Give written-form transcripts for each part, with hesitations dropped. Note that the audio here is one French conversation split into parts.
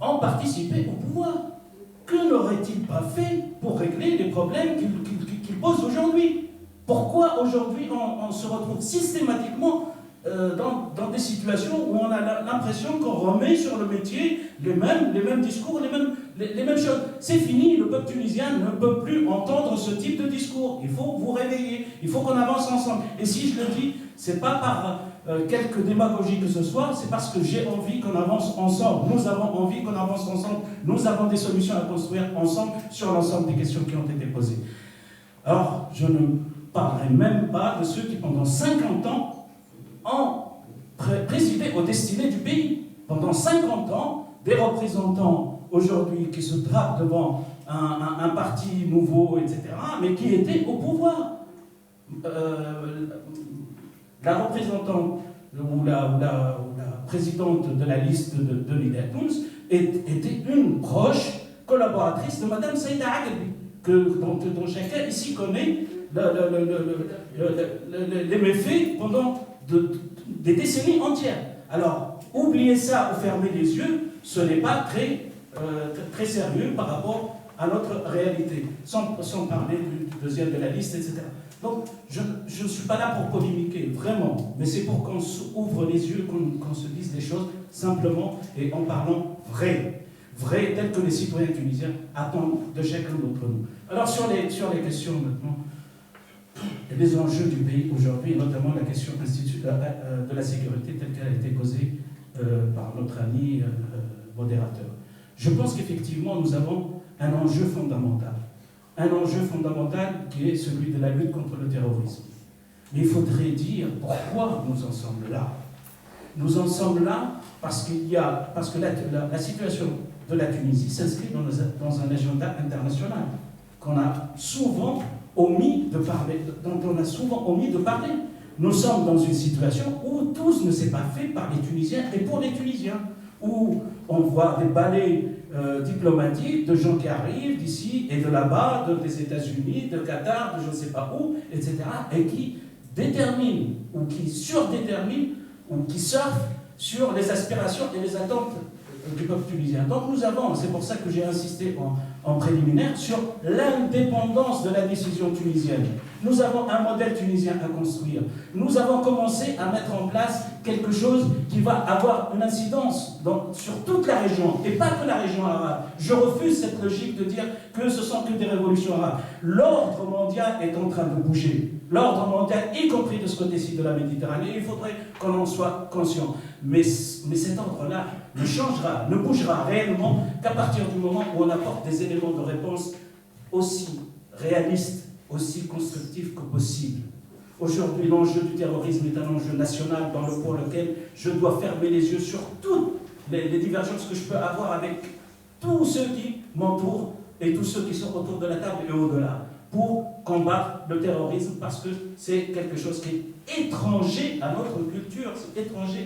ont participé au pouvoir. Que n'aurait-il pas fait pour régler les problèmes qu'il pose aujourd'hui? Pourquoi aujourd'hui on se retrouve systématiquement dans des situations où on a l'impression qu'on remet sur le métier les mêmes discours, les mêmes choses? C'est fini, le peuple tunisien ne peut plus entendre ce type de discours. Il faut vous réveiller, il faut qu'on avance ensemble. Et si je le dis, c'est pas par quelque démagogie que ce soit, c'est parce que j'ai envie qu'on avance ensemble. Nous avons envie qu'on avance ensemble. Nous avons des solutions à construire ensemble sur l'ensemble des questions qui ont été posées. Alors, je ne parlerai même pas de ceux qui, pendant 50 ans, ont présidé aux destinées du pays. Pendant 50 ans, des représentants aujourd'hui qui se drapent devant un parti nouveau, etc., mais qui étaient au pouvoir. La représentante ou la présidente de la liste de Nida Tounes était une proche collaboratrice de Mme Saïda Aghabi, dont chacun ici connaît les méfaits pendant des décennies entières. Alors, oublier ça ou fermer les yeux, ce n'est pas très sérieux par rapport à notre réalité, sans parler du deuxième de la liste, etc. Donc, je ne suis pas là pour polémiquer, vraiment, mais c'est pour qu'on ouvre les yeux, qu'on se dise des choses simplement et en parlant vrai, tel que les citoyens tunisiens attendent de chacun d'entre nous. Alors, sur les questions maintenant, les enjeux du pays aujourd'hui, notamment la question de la sécurité telle qu'elle a été posée par notre ami modérateur. Je pense qu'effectivement, nous avons un enjeu fondamental. Un enjeu fondamental qui est celui de la lutte contre le terrorisme. Mais il faudrait dire pourquoi nous en sommes là. Nous en sommes là parce que la situation de la Tunisie s'inscrit dans un agenda international qu'on a souvent omis de parler, dont on a souvent omis de parler. Nous sommes dans une situation où tout ne s'est pas fait par les Tunisiens et pour les Tunisiens, où on voit des balais diplomatiques de gens qui arrivent d'ici et de là-bas, des États-Unis, de Qatar, de je ne sais pas où, etc., et qui déterminent ou qui surdéterminent ou qui surfent sur les aspirations et les attentes du peuple tunisien. Donc nous avons, c'est pour ça que j'ai insisté en préliminaire, sur l'indépendance de la décision tunisienne. Nous avons un modèle tunisien à construire. Nous avons commencé à mettre en place quelque chose qui va avoir une incidence sur toute la région, et pas que la région arabe. Je refuse cette logique de dire que ce sont que des révolutions arabes. L'ordre mondial est en train de bouger. L'ordre mondial, y compris de ce côté-ci de la Méditerranée, il faudrait qu'on en soit conscient. Mais cet ordre-là ne changera, ne bougera réellement qu'à partir du moment où on apporte des éléments de réponse aussi réalistes, aussi constructifs que possible. Aujourd'hui, l'enjeu du terrorisme est un enjeu national pour lequel je dois fermer les yeux sur toutes les divergences que je peux avoir avec tous ceux qui m'entourent et tous ceux qui sont autour de la table et au-delà, pour combattre le terrorisme, parce que c'est quelque chose qui est étranger à notre culture, c'est étranger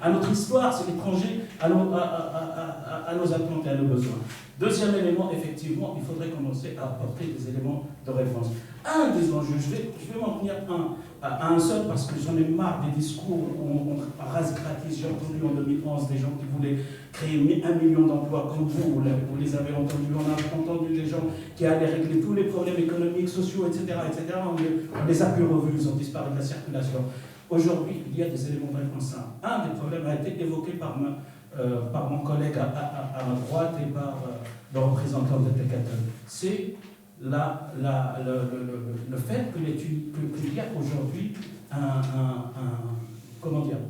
à notre histoire, c'est étranger à nos attentes et à nos besoins. Deuxième élément, effectivement, il faudrait commencer à apporter des éléments de réponse. Un des enjeux, je vais m'en tenir à un seul, parce que j'en ai marre des discours où on rase gratis. J'ai entendu en 2011 des gens qui voulaient créer 1 million d'emplois comme vous les avez entendus. On a entendu des gens qui allaient régler tous les problèmes économiques, sociaux, etc. On les a plus revus, ils ont disparu de la circulation. Aujourd'hui, il y a des éléments de réponse. Un des problèmes a été évoqué par mon collègue à ma droite et par le représentant de Tekatel. C'est le fait qu'il y a aujourd'hui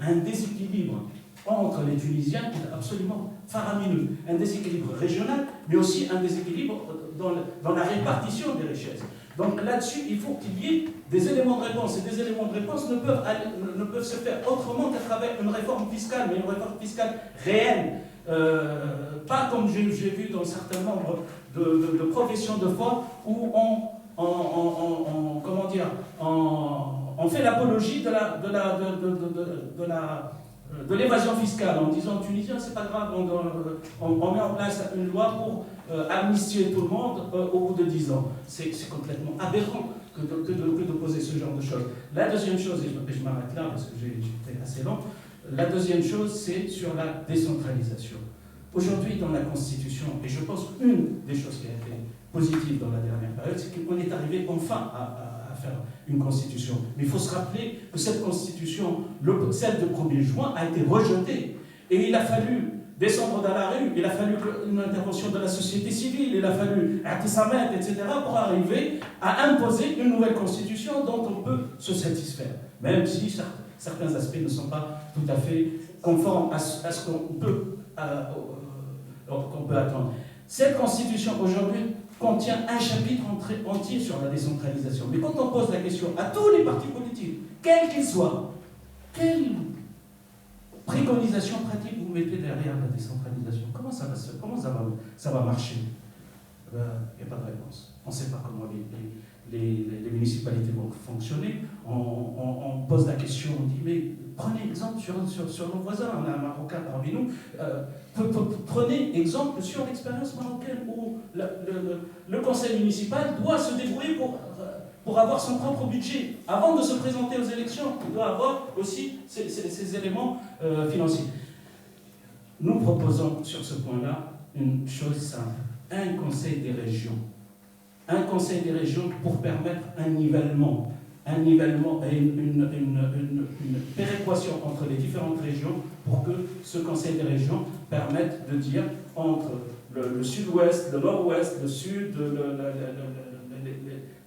un déséquilibre entre les Tunisiens qui est absolument faramineux. Un déséquilibre régional, mais aussi un déséquilibre dans la répartition des richesses. Donc là-dessus, il faut qu'il y ait des éléments de réponse. Et des éléments de réponse ne peuvent se faire autrement qu'à travers une réforme fiscale, mais une réforme fiscale réelle. Pas comme j'ai vu dans un certain nombre de professions de foi où on fait l'apologie de l'évasion fiscale en disant aux Tunisiens c'est pas grave, on met en place une loi pour amnistier tout le monde au bout de 10 ans. C'est complètement aberrant que de poser ce genre de choses. La deuxième chose, et je m'arrête là parce que j'étais assez long, la deuxième chose c'est sur la décentralisation. Aujourd'hui, dans la Constitution, et je pense qu'une des choses qui a été positive dans la dernière période, c'est qu'on est arrivé enfin à faire une Constitution. Mais il faut se rappeler que cette Constitution, celle de 1er juin, a été rejetée. Et il a fallu descendre dans la rue, il a fallu une intervention de la société civile, il a fallu Artisamet, etc., pour arriver à imposer une nouvelle Constitution dont on peut se satisfaire. Même si certains aspects ne sont pas tout à fait conformes à ce qu'on peut attendre. Cette Constitution, aujourd'hui, contient un chapitre entier sur la décentralisation. Mais quand on pose la question à tous les partis politiques, quels qu'ils soient, quelle préconisation pratique vous mettez derrière la décentralisation? Comment ça va marcher? Il n'y a pas de réponse. On ne sait pas comment les municipalités vont fonctionner. On pose la question, on dit, mais prenez exemple sur nos voisins, on a un Marocain parmi nous, prenez exemple sur l'expérience marocaine où le conseil municipal doit se débrouiller pour avoir son propre budget. Avant de se présenter aux élections, il doit avoir aussi ces éléments financiers. Nous proposons sur ce point-là une chose simple, un conseil des régions. Un conseil des régions pour permettre un nivellement et une péréquation entre les différentes régions pour que ce conseil des régions permette de dire entre le sud-ouest, le nord-ouest, le sud,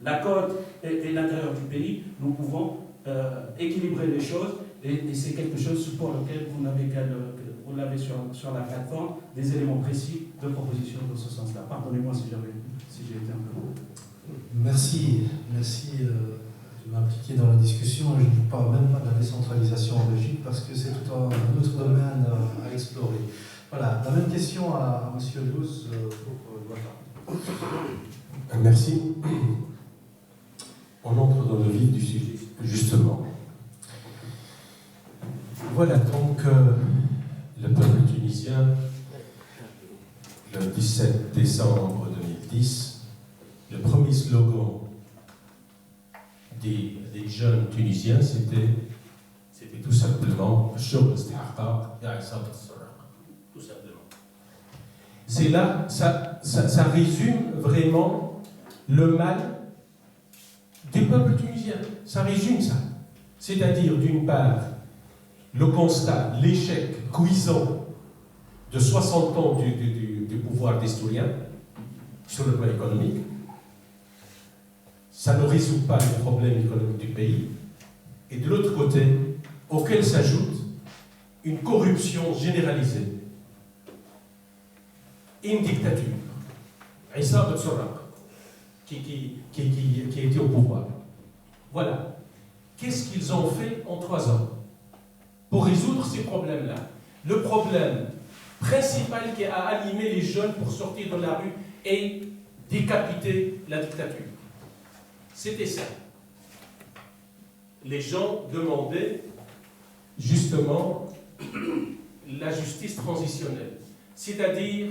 la côte et l'intérieur du pays, nous pouvons équilibrer les choses et c'est quelque chose pour lequel vous l'avez sur la plateforme, des éléments précis de proposition dans ce sens-là. Pardonnez-moi si j'ai été un peu long. Merci de m'impliquer dans la discussion. Je ne vous parle même pas de la décentralisation en Belgique parce que c'est tout un autre domaine à explorer. Voilà, la même question à M. Douze pour Ouattara. Merci. On entre dans le vif du sujet, justement. Voilà donc le peuple tunisien, le 17 décembre 2010, le premier slogan des jeunes tunisiens, c'était tout simplement « Show al-Istihqaq, ya Issa al-Sarraq ». Tout simplement. C'est là, ça résume vraiment le mal du peuple tunisien. Ça résume ça. C'est-à-dire, d'une part, le constat, l'échec cuisant de 60 ans du pouvoir d'Estourien sur le plan économique. Ça ne résout pas les problèmes économiques du pays. Et de l'autre côté, auquel s'ajoute une corruption généralisée, une dictature. Issa al-Sarraq, qui était au pouvoir. Voilà. Qu'est-ce qu'ils ont fait en 3 ans pour résoudre ces problèmes-là? Le problème principal qui a animé les jeunes pour sortir de la rue et décapiter la dictature. C'était ça. Les gens demandaient justement la justice transitionnelle, c'est-à-dire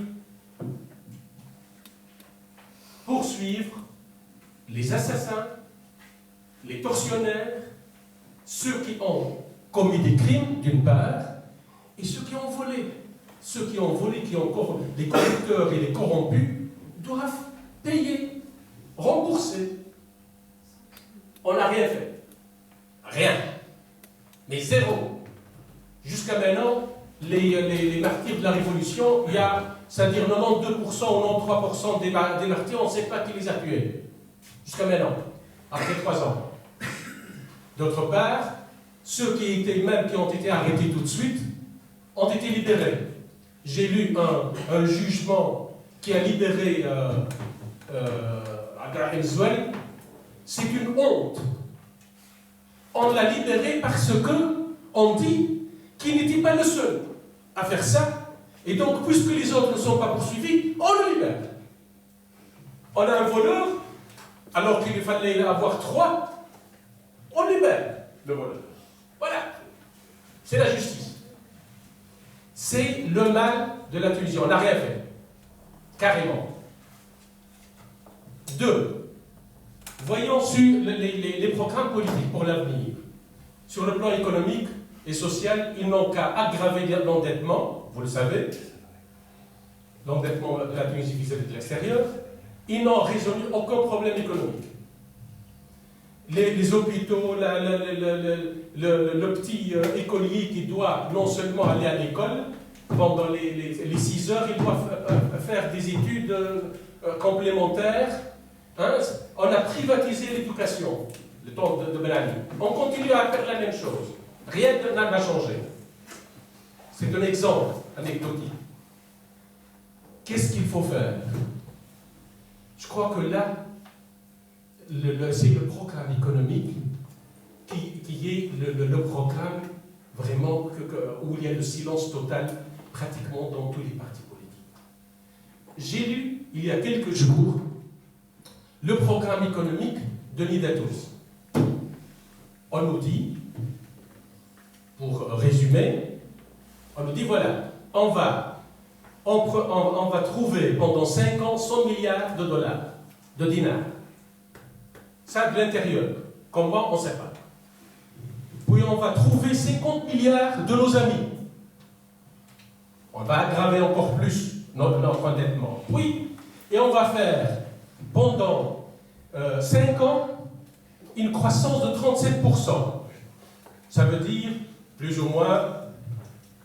poursuivre les assassins, les tortionnaires, ceux qui ont commis des crimes, d'une part, et ceux qui ont volé. Ceux qui ont volé, les corrupteurs et les corrompus, doivent payer, rembourser. On n'a rien fait. Rien. Mais zéro. Jusqu'à maintenant, les martyrs de la Révolution, il y a, c'est-à-dire 92% ou 93% des martyrs, on ne sait pas qui les a tués. Jusqu'à maintenant, après 3 ans. D'autre part, ceux qui ont été arrêtés tout de suite, ont été libérés. J'ai lu un jugement qui a libéré Abraham Zouel. C'est une honte. On l'a libéré parce qu'on dit qu'il n'était pas le seul à faire ça. Et donc, puisque les autres ne sont pas poursuivis, on le libère. On a un voleur, alors qu'il fallait avoir 3, on libère le voleur. Voilà. C'est la justice. C'est le mal de la Tunisie. On n'a rien fait. Carrément. 2. Voyons sur les programmes politiques pour l'avenir. Sur le plan économique et social, ils n'ont qu'à aggraver l'endettement, vous le savez. l'endettement de la Tunisie vis-à-vis de l'extérieur, ils n'ont résolu aucun problème économique. Les hôpitaux, le petit écolier qui doit non seulement aller à l'école, pendant les 6 heures, il doit faire des études complémentaires. Hein? On a privatisé l'éducation, le temps de Ben Ali. On continue à faire la même chose. Rien n'a changé. C'est un exemple anecdotique. Qu'est-ce qu'il faut faire? Je crois que là, c'est le programme économique qui est le programme vraiment où il y a le silence total pratiquement dans tous les partis politiques. J'ai lu il y a quelques jours le programme économique de Nida Tounes. On nous dit, pour résumer, on nous dit voilà, on va trouver pendant 5 ans 100 milliards de dollars, de dinars. Ça de l'intérieur. Comment, on ne sait pas. Puis on va trouver 50 milliards de nos amis. On va aggraver encore plus notre endettement. Oui, et on va faire pendant 5 ans une croissance de 37%. Ça veut dire plus ou moins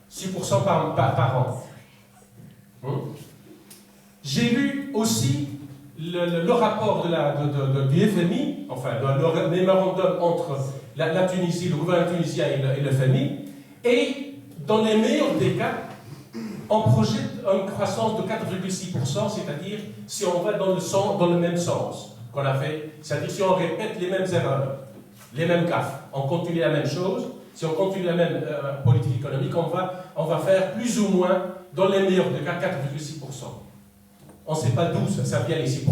6% par an. J'ai lu aussi le rapport du FMI, enfin le mémorandum entre la Tunisie, le gouvernement tunisien et le FMI, et dans les meilleurs des cas, on projette une croissance de 4,6%, c'est-à-dire si on va dans le même sens qu'on a fait, c'est-à-dire si on répète les mêmes erreurs, les mêmes gaffes, on continue la même chose, si on continue la même politique économique, on va faire plus ou moins, dans les meilleurs des cas, 4,6%. On ne sait pas d'où ça vient les 6%.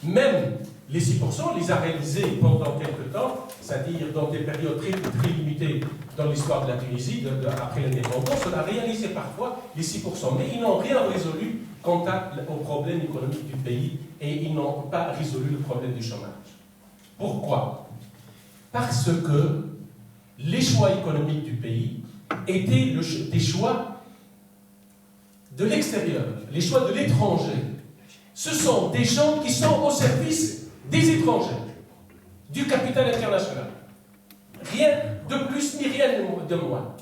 Même les 6%, on les a réalisés pendant quelques temps, c'est-à-dire dans des périodes très, très limitées dans l'histoire de la Tunisie, après l'indépendance. On a réalisé parfois les 6%, mais ils n'ont rien résolu quant au problème économique du pays et ils n'ont pas résolu le problème du chômage. Pourquoi? Parce que les choix économiques du pays étaient des choix de l'extérieur, les choix de l'étranger. Ce sont des gens qui sont au service des étrangers, du capital international. Rien de plus ni rien de moins.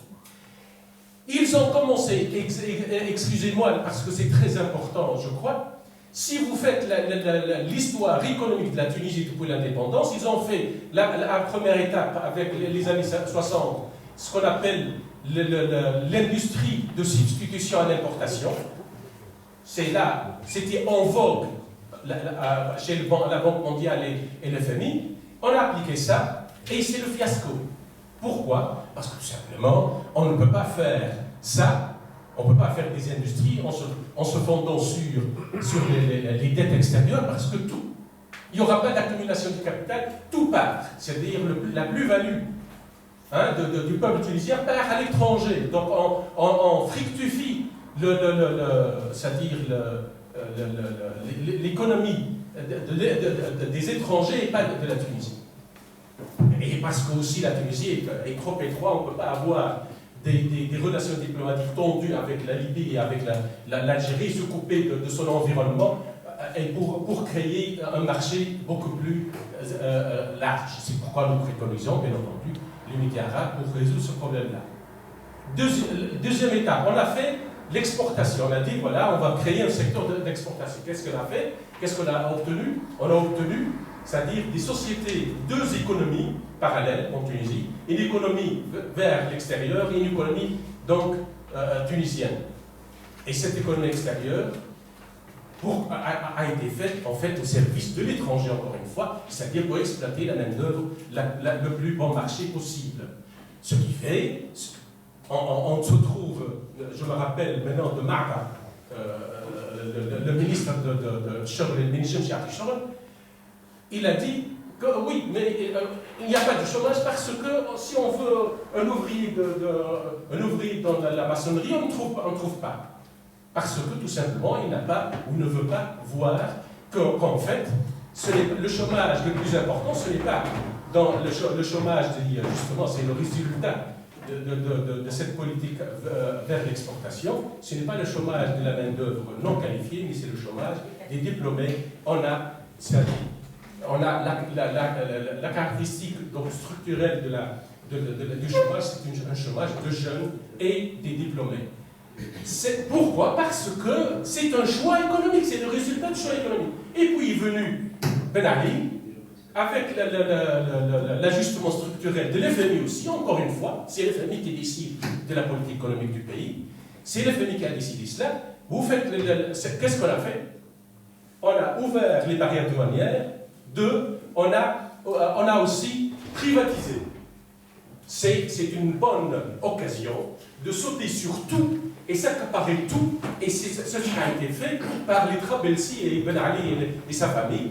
Ils ont commencé, excusez-moi parce que c'est très important, je crois, si vous faites l'histoire économique de la Tunisie depuis l'indépendance, ils ont fait la première étape avec les années 60, ce qu'on appelle l'industrie de substitution à l'importation. C'est là, c'était en vogue chez la Banque mondiale et le FMI. On a appliqué ça et c'est le fiasco. Pourquoi? Parce que tout simplement, on ne peut pas faire ça, on ne peut pas faire des industries en se fondant sur les dettes extérieures parce que tout, il n'y aura pas d'accumulation du capital, tout part. C'est-à-dire la plus-value du peuple tunisien part à l'étranger. Donc on fructifie c'est-à-dire l'économie des étrangers et pas de la Tunisie. Et parce que aussi la Tunisie est trop étroite, on ne peut pas avoir des relations diplomatiques tendues avec la Libye et avec l'Algérie, se couper de son environnement et pour créer un marché beaucoup plus large. C'est pourquoi nous préconisons, bien entendu, l'unité arabe pour résoudre ce problème-là. Deuxième étape, on a fait l'exportation. On a dit, voilà, on va créer un secteur d'exportation. Qu'est-ce qu'on a fait? Qu'est-ce qu'on a obtenu? On a obtenu, c'est-à-dire des sociétés, 2 économies parallèles en Tunisie, une économie vers l'extérieur et une économie donc tunisienne. Et cette économie extérieure a été faite en fait au service de l'étranger, encore une fois, c'est-à-dire pour exploiter la main-d'œuvre le plus bon marché possible. Ce qui fait, on se trouve, je me rappelle maintenant de Marba, le ministre de Chorl, le ministre Mchiati Chorl, il a dit que oui, mais il n'y a pas de chômage parce que si on veut un ouvrier dans la maçonnerie, on ne trouve pas. Parce que tout simplement, il n'a pas ou ne veut pas voir qu'en fait, le chômage le plus important, ce n'est pas dans le chômage, justement, c'est le résultat de cette politique vers l'exportation, ce n'est pas le chômage de la main-d'œuvre non qualifiée, mais c'est le chômage des diplômés. On a la caractéristique donc, structurelle du chômage, c'est un chômage de jeunes et des diplômés. Pourquoi? Parce que c'est un choix économique, c'est le résultat du choix économique. Et puis est venu Ben Ali, avec l'ajustement structurel de l'FMI aussi, encore une fois, c'est l'FMI qui décide de la politique économique du pays, c'est l'FMI qui a décidé cela. Vous faites, qu'est-ce qu'on a fait? On a ouvert les barrières douanières, on a aussi privatisé. C'est une bonne occasion de sauter sur tout et s'accaparer tout, et c'est ce qui a été fait par les Trabelsi et Ben Ali et sa famille.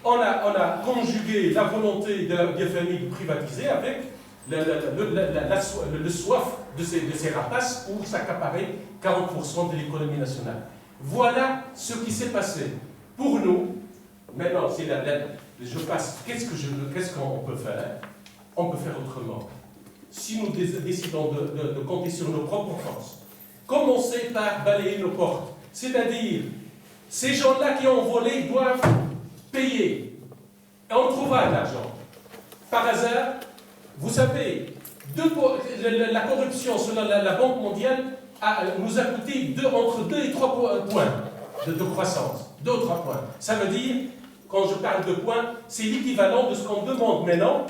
On a conjugué la volonté de la FMI de privatiser avec le soif de ces rapaces pour s'accaparer 40% de l'économie nationale. Voilà ce qui s'est passé. Pour nous, maintenant, je passe, qu'est-ce qu'on peut faire? On peut faire autrement. Si nous décidons de compter sur nos propres forces, commencer par balayer nos portes, c'est-à-dire, ces gens-là qui ont volé doivent payer. Et on trouvera de l'argent. Par hasard, vous savez, la corruption selon la Banque mondiale nous a coûté entre 2 et 3 points de croissance. 2 ou 3 points. Ça veut dire, quand je parle de points, c'est l'équivalent de ce qu'on demande maintenant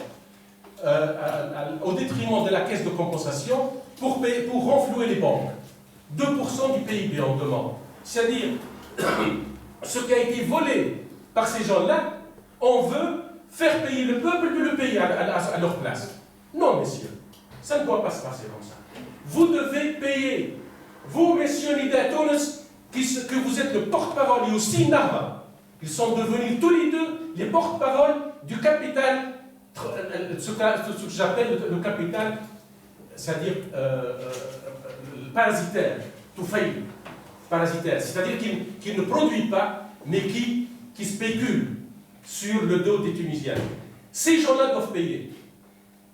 au détriment de la caisse de compensation pour renflouer les banques. 2% du PIB on demande. C'est-à-dire, ce qui a été volé par ces gens-là, on veut faire payer le peuple que le pays à leur place. Non, messieurs, ça ne doit pas se passer comme ça. Vous devez payer. Vous, messieurs Nida Tounes, que vous êtes le porte-parole, et aussi Narva, ils sont devenus tous les deux les porte-parole du capital, ce que j'appelle le capital, c'est-à-dire parasitaire, tout failli, parasitaire, c'est-à-dire qui ne produit pas, mais qui spécule sur le dos des Tunisiens. Ces gens-là doivent payer.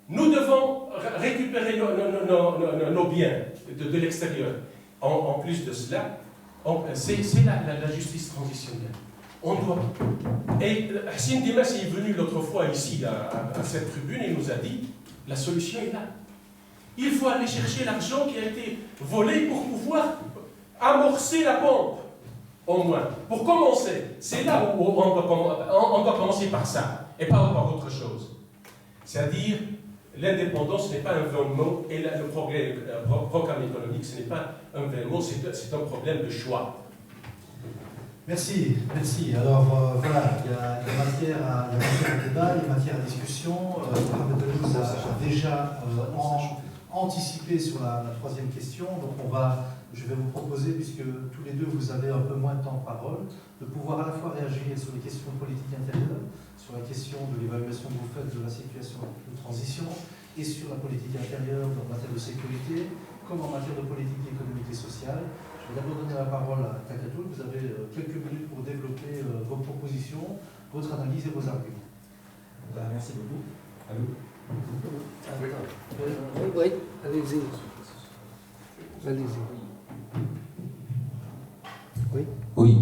Nous devons récupérer nos biens de l'extérieur. En plus de cela, c'est la justice transitionnelle. On doit. Et Hassine Dimas est venu l'autre fois ici, à cette tribune, et nous a dit la solution est là. Il faut aller chercher l'argent qui a été volé pour pouvoir amorcer la pompe, au moins. Pour commencer, c'est là où on doit commencer par ça, et pas par autre chose. C'est-à-dire, l'indépendance n'est pas un vain mot, et le programme économique, ce n'est pas un vain mot, c'est un problème de choix. Merci, merci. Alors voilà, il y a matière à débat, il y a matière à discussion. Mohamed Delouz a déjà anticipé sur la troisième question, donc je vais vous proposer, puisque tous les deux vous avez un peu moins de temps de parole, de pouvoir à la fois réagir sur les questions politiques intérieures, sur la question de l'évaluation que vous faites de la situation de transition, et sur la politique intérieure en matière de sécurité, comme en matière de politique économique et sociale. Je vais d'abord donner la parole à Takatoul. Vous avez quelques minutes pour développer vos propositions, votre analyse et vos arguments. Merci beaucoup. Allô? Oui, allez-y. Allez-y. Oui. Oui,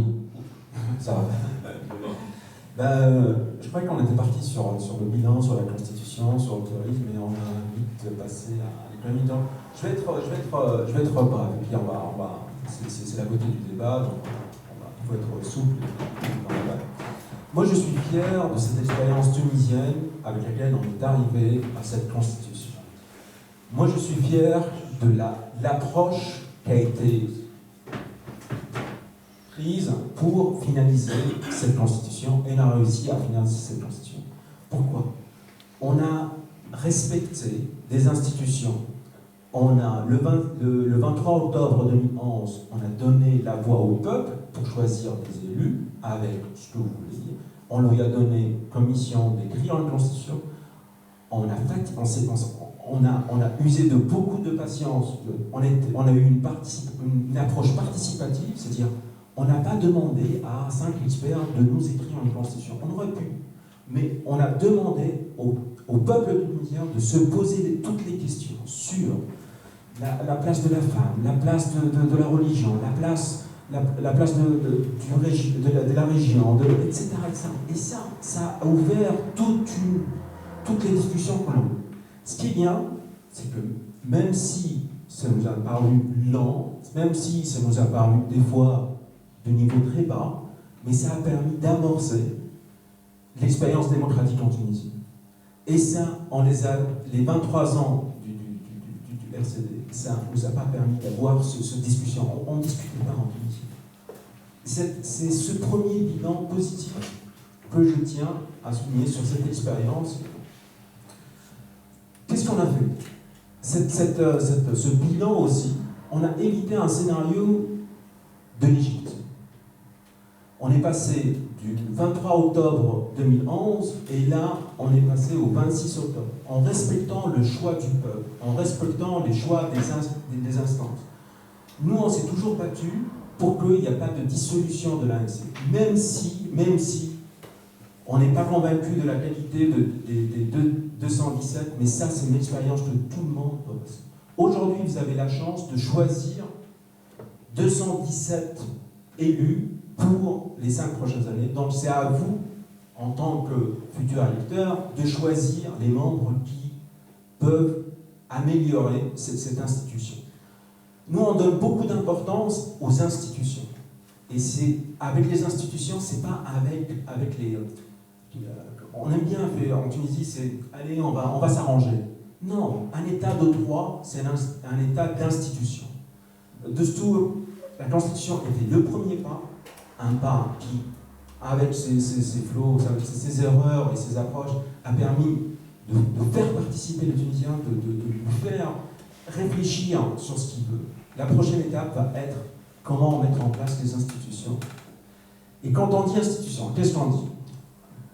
ça va. Je crois qu'on était parti sur le bilan, sur la Constitution, sur le terrorisme, mais on a vite passé à l'économie. Donc, je vais être bref. Et puis c'est la beauté du débat, donc il faut être souple. Moi, je suis fier de cette expérience tunisienne avec laquelle on est arrivé à cette Constitution. Moi, je suis fier de l'approche qui a été prise pour finaliser cette Constitution, et on a réussi à finaliser cette Constitution. Pourquoi? On a respecté des institutions. On a, le 23 octobre 2011, on a donné la voix au peuple pour choisir des élus avec ce que vous voulez dire. On lui a donné comme mission d'écrire une Constitution. On a usé de beaucoup de patience. On a eu une approche participative, c'est-à-dire on n'a pas demandé à 5 experts de nous écrire une Constitution. On aurait pu, mais on a demandé au peuple tunisien de se poser toutes les questions sur la place de la femme, la place de la religion, la place de la région, etc., etc. Et ça a ouvert toutes les discussions qu'on a eues. Ce qui est bien, c'est que même si ça nous a paru lent, même si ça nous a paru des fois de niveau très bas, mais ça a permis d'amorcer l'expérience démocratique en Tunisie. Et ça, les 23 ans du RCD, ça ne nous a pas permis d'avoir cette discussion. On ne discutait pas en Tunisie. C'est ce premier bilan positif que je tiens à souligner sur cette expérience. Qu'est-ce qu'on a fait? Ce bilan aussi, on a évité un scénario de l'Égypte. On est passé du 23 octobre 2011 et là, on est passé au 26 octobre, en respectant le choix du peuple, en respectant les choix des instances. Nous, on s'est toujours battu pour qu'il n'y ait pas de dissolution de l'ANC, même si on n'est pas convaincu de la qualité des 217, mais ça, c'est une expérience que tout le monde peut passer. Aujourd'hui, vous avez la chance de choisir 217 élus pour les 5 prochaines années. Donc c'est à vous, en tant que futur électeur, de choisir les membres qui peuvent améliorer cette institution. Nous, on donne beaucoup d'importance aux institutions. Et c'est avec les institutions, c'est pas avec les... on aime bien faire en Tunisie, c'est allez, on va s'arranger. Non, un état de droit, c'est un état d'institution. La Constitution était le premier pas, un pas qui, avec ses flots, ses erreurs et ses approches, a permis de faire participer les Tunisiens, de lui faire réfléchir sur ce qu'il veut. La prochaine étape va être comment mettre en place les institutions. Et quand on dit institution, qu'est-ce qu'on dit?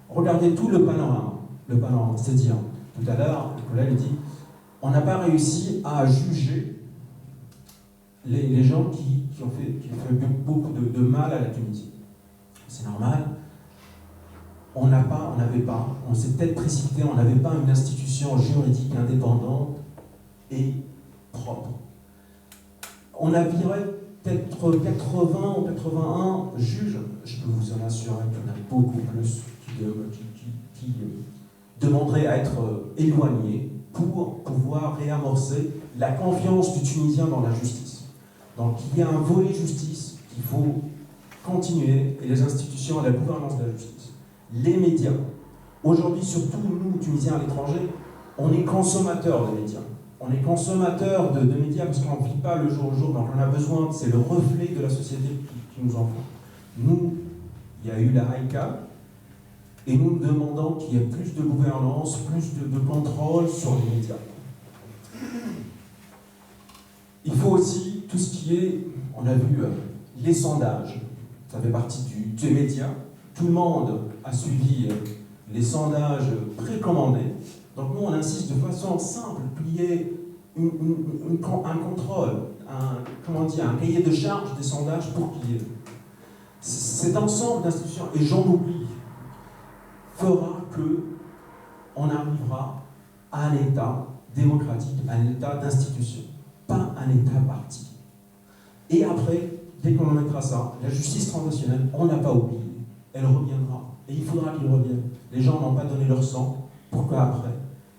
Regardez tout le panorama. C'est-à-dire, tout à l'heure, le collègue dit, on n'a pas réussi à juger les gens qui ont fait beaucoup de mal à la Tunisie. C'est normal. On s'est peut-être précipité, on n'avait pas une institution juridique indépendante et propre. On a viré peut-être 80 ou 81 juges, je peux vous en assurer qu'il y en a beaucoup plus qui demanderaient à être éloignés pour pouvoir réamorcer la confiance du Tunisien dans la justice. Donc il y a un volet justice qu'il faut continuer, et les institutions et la gouvernance de la justice. Les médias. Aujourd'hui, surtout nous, Tunisiens à l'étranger, on est consommateurs de médias. On est consommateurs de médias parce qu'on ne vit pas le jour au jour, donc on a besoin, c'est le reflet de la société qui nous envoie. Nous, il y a eu la HAICA, et nous demandons qu'il y ait plus de gouvernance, plus de contrôle sur les médias. Il faut aussi tout ce qui est, on a vu, les sondages. Ça fait partie des médias. Tout le monde a suivi les sondages précommandés. Donc nous, on insiste de façon simple qu'il y ait un contrôle, un cahier de charge des sondages pour qu'il y ait. Cet ensemble d'institutions, et j'en oublie, fera qu'on arrivera à un État démocratique, à un État d'institution, pas un État parti. Et après, dès qu'on en mettra ça, la justice transnationale, on n'a pas oublié, elle reviendra. Et il faudra qu'elle revienne. Les gens n'ont pas donné leur sang, pourquoi après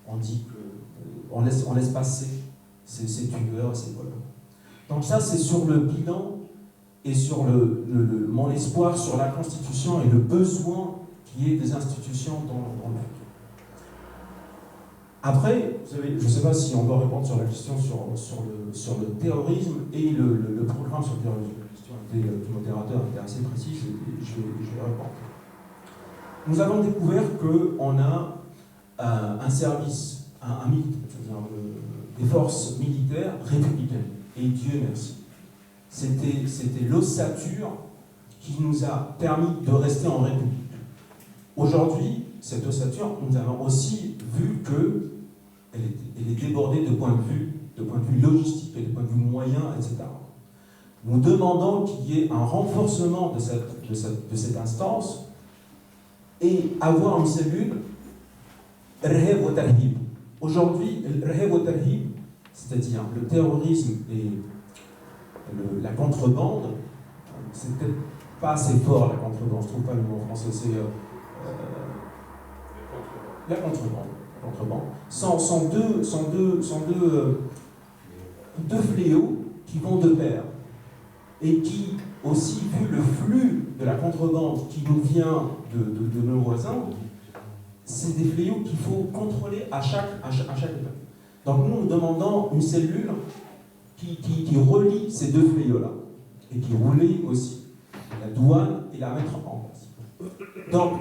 on dit qu'on laisse passer ces tueurs et ces voleurs. Donc ça, c'est sur le bilan et sur mon espoir sur la Constitution et le besoin qu'il y ait des institutions dans le futur. Après, je ne sais pas si on doit répondre sur la question sur le terrorisme et le programme sur le terrorisme. La question du modérateur était assez précise et je vais répondre. Nous avons découvert qu'on a un service, des forces militaires républicaines. Et Dieu merci. C'était l'ossature qui nous a permis de rester en République. Aujourd'hui, cette ossature, nous avons aussi vu qu'elle est débordée de point de vue logistique et de point de vue moyen, etc. Nous demandons qu'il y ait un renforcement de cette instance et avoir une cellule Reheb ou Tarhib. Aujourd'hui, le Reheb ou Tarhib, c'est-à-dire le terrorisme et la contrebande, c'est peut-être pas assez fort la contrebande, je trouve pas le mot en français, c'est la contrebande. Sont deux fléaux qui vont de pair et qui, aussi, vu le flux de la contrebande qui nous vient de nos voisins, c'est des fléaux qu'il faut contrôler à chaque étape. Donc nous demandons une cellule qui relie ces deux fléaux-là et qui relie aussi la douane et la mettre en place. Donc,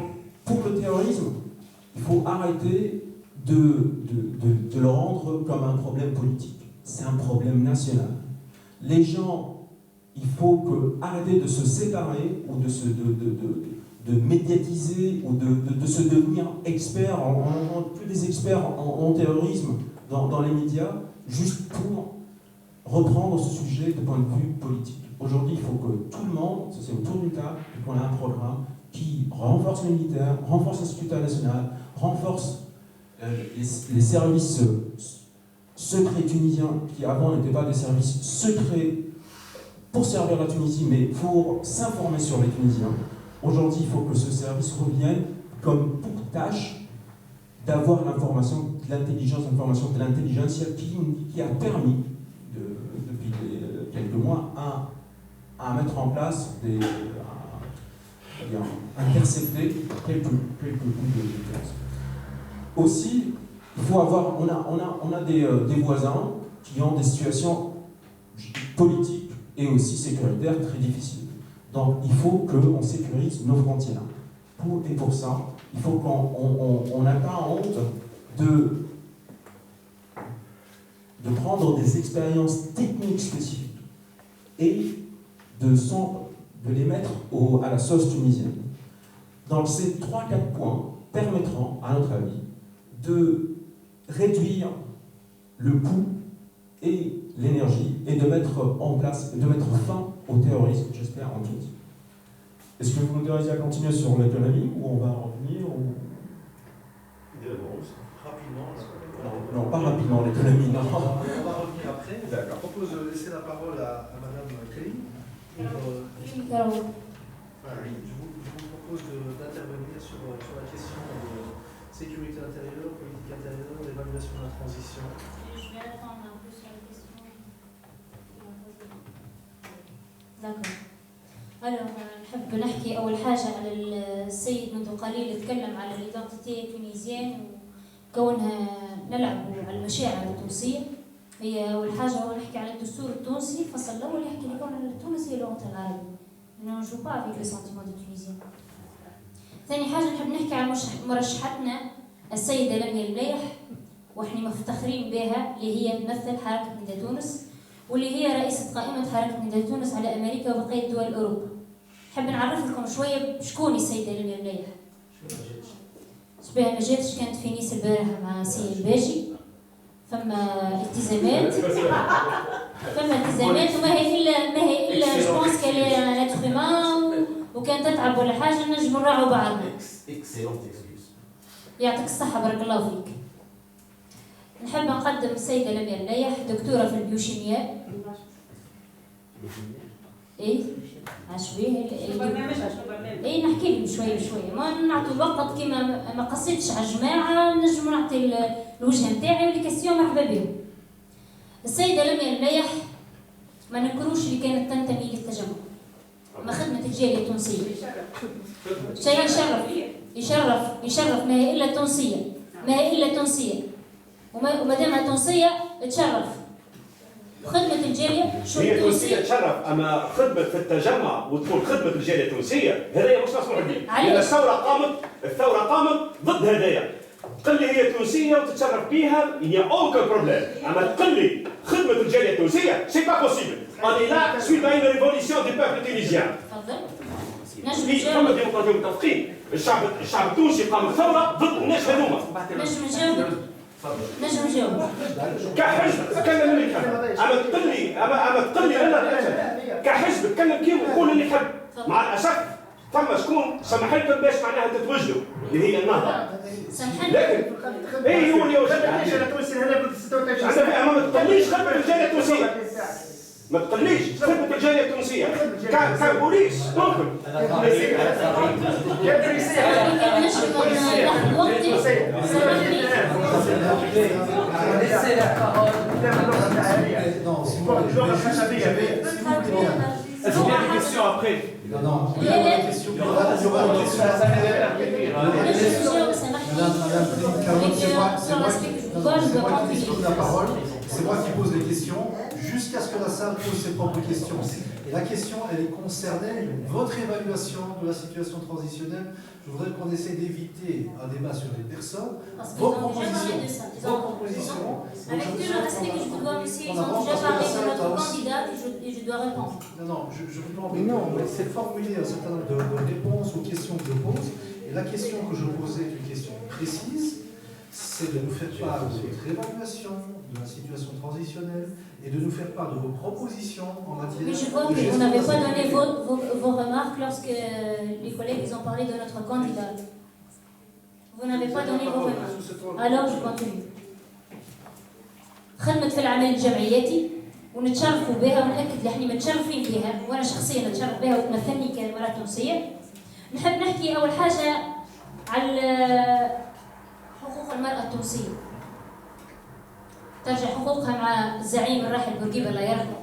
pour le terrorisme, il faut arrêter de le rendre comme un problème politique. C'est un problème national. Les gens, il faut arrêter de se séparer ou de médiatiser ou de se devenir experts, plus des experts en terrorisme dans les médias, juste pour reprendre ce sujet de point de vue politique. Aujourd'hui, il faut que tout le monde, c'est autour d'une table, qu'on ait un programme qui renforce les militaires, renforce la sécurité nationale, renforce les services secrets tunisiens, qui avant n'étaient pas des services secrets pour servir la Tunisie, mais pour s'informer sur les Tunisiens. Aujourd'hui, il faut que ce service revienne comme pour tâche d'avoir l'information, de l'intelligence qui a permis, depuis quelques mois, à mettre en place intercepter quelques coups de violence. Aussi, il faut avoir, on a des voisins qui ont des situations politiques et aussi sécuritaires très difficiles. Donc il faut qu'on sécurise nos frontières. Et pour ça, il faut qu'on n'a pas honte de prendre des expériences techniques spécifiques et de les mettre à la sauce tunisienne. Donc ces 3-4 points permettront, à notre avis, de réduire le coût et l'énergie et de mettre en place, de mettre fin au terrorisme, j'espère, en Tunisie. Est-ce que vous m'autorisez à continuer sur l'économie ou on va revenir ou... Rapidement. Non, pas rapidement, l'économie, non. On va revenir après. D'accord. Je propose de laisser la parole à Madame Kelly. Je vous propose d'intervenir sur la question de sécurité intérieure, politique intérieure, l'évaluation de la transition. Je vais répondre un peu sur la question. D'accord. Alors, نحب نحكي أول حاجة على السيد منذ قليل تكلم على الإيدنتيتي التونيزيين وكونها نلعب على المشاعر التونسية. هي أول حاجة هو نحكي على الدستور التونسي، الفصل الأول يحكي لكون التونسي هي لغة العربي. أنا نجو با avec les sentiments des Tunisiens. ثاني حاجة نحب نحكي على مرشحتنا السيدة لميا المليح، وإحنا مفتخرين بها اللي هي تمثل حركة ندى تونس، واللي هي رئيسة قائمة حركة ندى تونس على أمريكا وبقية دول أوروبا. نحب نعرف لكم شوية شكون السيدة لميا المليح. شبيها ما جاتش، كانت في نيس البارحة مع سي الباجي. فما التزامات وما هي إلا جو بونس كالي ان اتر هيومان وكانت تتعب ولا حاجة نجموا نراعوا بعضنا. يعطيك الصحة، بارك الله فيك. نحب نقدم السيدة لميا المليح، دكتورة في البيوشيمياء. ايه عشويه ايه نحكي لهم شويه بشويه، ما نعطوا الوقت كيما ما قصيتش على الجماعه، نجم نعطي الوجه نتاعي واللي كاستيون مرحبا بهم. السيده لميا المليح ما نكروش اللي كانت تنتمي للتجمع، ما خدمه الجاليه التونسيه شيء يشرف ما هي الا تونسيه وما دامها تونسيه تشرف. خدمة الجالية شو هي تونسية تشرف، أما خدمة في التجمع وتكون خدمة الجالية التونسية هذايا مش مسموح به. لأن الثورة قامت ضد هذايا. تقول لي هي تونسية وتتشرف بها يا أوكل بروبليم، أما تقول لي خدمة الجالية التونسية سي با بوسيبل. On est là suite à une révolution du peuple tunisien. تفضل. فما ديمقراطية متفقين. الشعب التونسي قام ثورة ضد الناس هذوما. نجم نجاوب. كحزب تكلم اللي يحب، اما تقول لي انا كحزب تكلم كيف وقول اللي يحب. مع الاسف فما شكون سمح لكم باش معناها تتوجدوا اللي هي النهضه. سامحني. لكن اي هو اللي عندنا ما تقليش خدمه الجاليه التونسيه. ما تقليش خدمه الجاليه التونسيه كبوليس ممكن. Est-ce qu'il y a des questions après? Non, il y aura des questions. C'est moi qui pose les questions jusqu'à ce que la salle pose ses propres questions. Et la question, elle est concernée votre évaluation de la situation transitionnelle. Je voudrais qu'on essaie d'éviter un débat sur les personnes. Vos propositions. Avec tout le respect que je vous dois, monsieur, ils ont déjà parlé de notre candidate et je dois répondre. Non, je vous demande, non, c'est formuler un certain nombre de réponses aux questions que je pose. Et la question que je posais est une question précise, c'est de nous faire part de votre évaluation de la situation transitionnelle et de nous faire part de vos propositions en matière. Mais je vois que vous n'avez pas donné vos remarques lorsque les collègues ils ont parlé de notre candidate. Vous n'avez pas donné vos remarques. Alors je continue. خدمة في العمل الجمعياتي ونتشرفوا بها ونأكد اللي احنا متشرفين بها وانا شخصيا نتشرف بها وتمثلني كمرأة تونسية. نحب نحكي اول حاجة على حقوق المرأة التونسية. ترجع حقوقها مع الزعيم الراحل بورقيبة الله يرحمه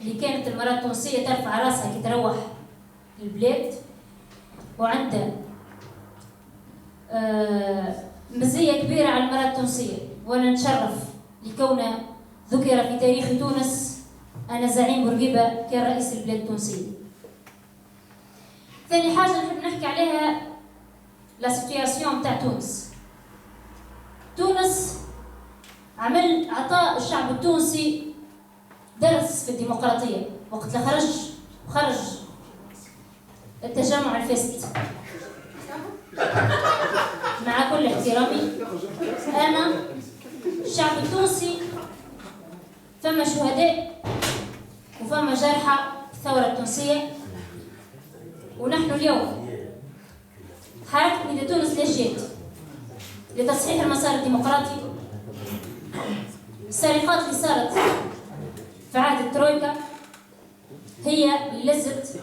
اللي كانت المرأة التونسية ترفع راسها كي تروح البلاد وعندها مزية كبيرة على المرأة التونسية وانا نتشرف لكونه ذكر في تاريخ تونس انا زعيم بورقيبة كان رئيس البلاد التونسية. ثاني حاجة نحب نحكي عليها لا سيتوياسيون تاع تونس. تونس عطاء الشعب التونسي درس في الديمقراطية وقت اللي خرج التجمع الفاسد. مع كل احترامي أنا الشعب التونسي فما شهداء وفما جرحى في الثورة التونسية ونحن اليوم حركة نداء تونس ليش جات؟ لتصحيح المسار الديمقراطي. السرقات اللي صارت في عهد الترويكا هي اللي لزت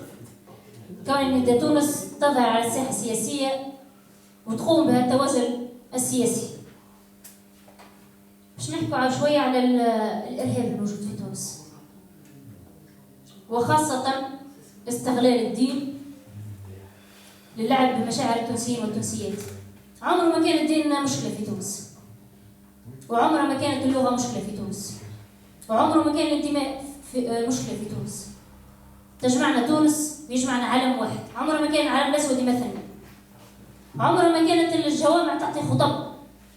كون نداء تونس تظهر على الساحة السياسية وتقوم بها التوازن السياسي. باش نحكوا شوية على الإرهاب الموجود في تونس وخاصة استغلال الدين للعب بمشاعر التونسيين والتونسيات. عمره ما كان الدين مشكلة في تونس وعمره ما كانت اللغة مشكلة في تونس وعمره ما كان الانتماء مشكلة في تونس. تجمعنا تونس ويجمعنا علم واحد. عمره ما كان العلم الأسود يمثلنا. عمره ما كانت الجوامع تعطي خطب